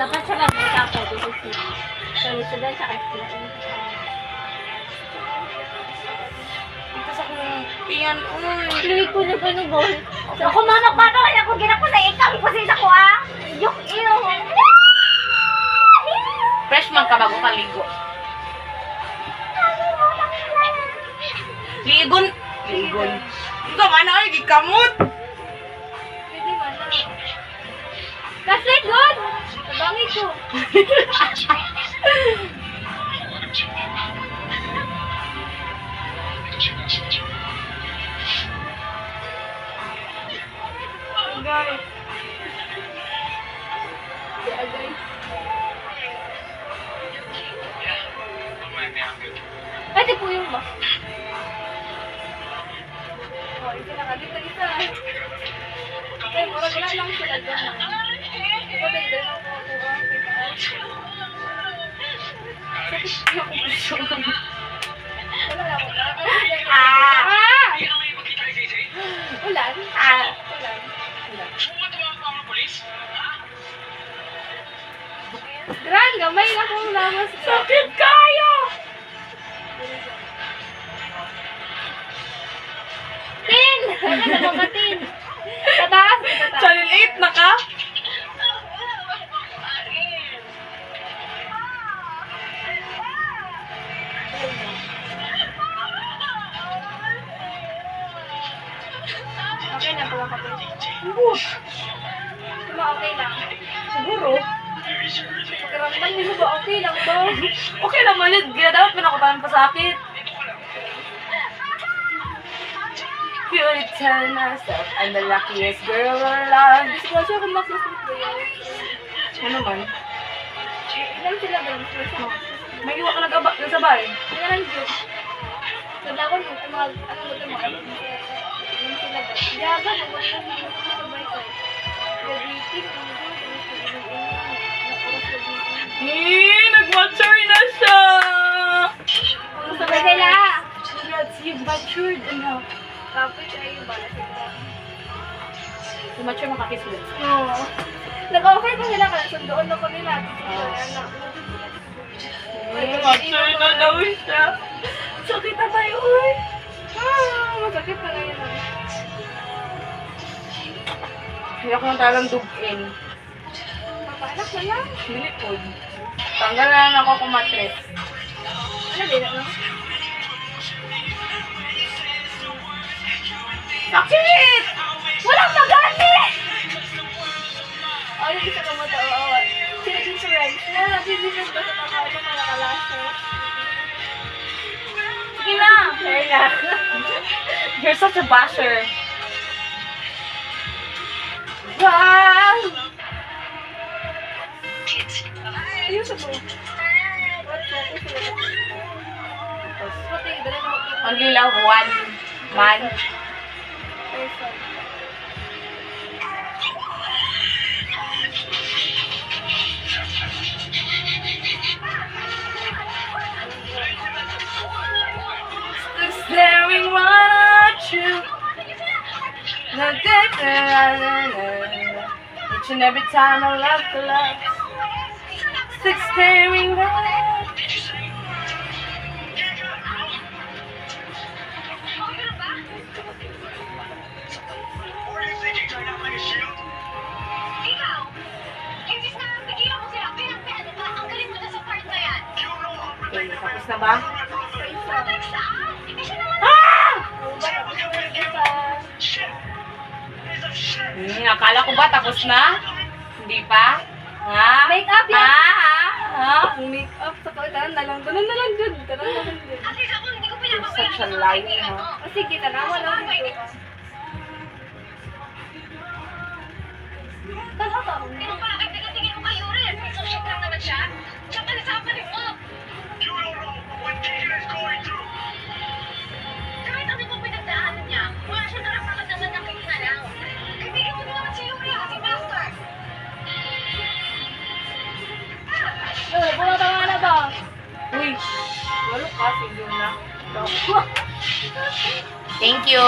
Dapat siya mag-make ako dito si Sudan sa kaya. Ito sa kong piyan. Uy. Luwi ko na gano'n ba? So, ako mama, paano kaya ako ginako sa ikang kusisa ko ah? Yung iyo. Freshman ka bago ka ligo. Ligon. Ligon. Ikaw man ay gikamot. Pwede man na. Kasi good! Tabangi ko. Guys. Agay. Ito po yung ba? Oh, ito na ka. Dito. Ay, murag wala lang sila doon. Ito, dito lang po ako. Wala lang ako. Ulan? Ulan. Gran, gamay na kong lamas. Sakit kayo! Tin! Ano na mga tin? Tataas. Channel 8 na ka? Okay na pala ka po. Diba okay lang? Siguro. Karamdaman niyo ba okay lang ba? Okay naman yun. Kaya dapat pinakutaan pa sakit. Purely tell myself I'm the luckiest girl alive. Gusto ko siya kung masusot ba yun. Ano man? Ilan sila ba yun? May iwa ka nagsabay. Ilan yun? So, lakon mo, mga, ano mo ito mga, ilan sila ba? Yaga, nagwala mo ito sabay ko. Gabitin, Nag-mature na siya! sabay sila! Congrats, you've matured enough. Tapos ay yung bala sila. Mature makakislit. Oo. Nag-offer pa sila kaya sundoon ako nila. Mature na daw siya. Sakit na tayo, uy. Masakit na ngayon. Hindi ako nang talang dugin. Papaanak na lang. Hindi po. Tanggal na lang ako kumatres. Ano din ano? Sakit! Walang magani! Oh, yung isa ka mo ito. Oo. Sino din si Ren? Nag-business ba sa mga ano mga nakalasos? Sige na! Sorry na. You're such a basher. Wow! Ayun sa po. What focus sila? Pati, dala na mag- Only love one man. person. Staring right at you. Each and every time I love the love. Stick staring right. Okay, tapos na ba? Ah! Akala ko ba tapos na? Hindi pa? Ha? Make up yan. Ha? Ang make-up sa kautan na lang. Ganun na lang good. Ganun na lang good. You're such a liar, ha? O sige, tanawa lang dito. Tanawa ka. Bumatawa na ba? Uy, walo ka, siguro na. Thank you.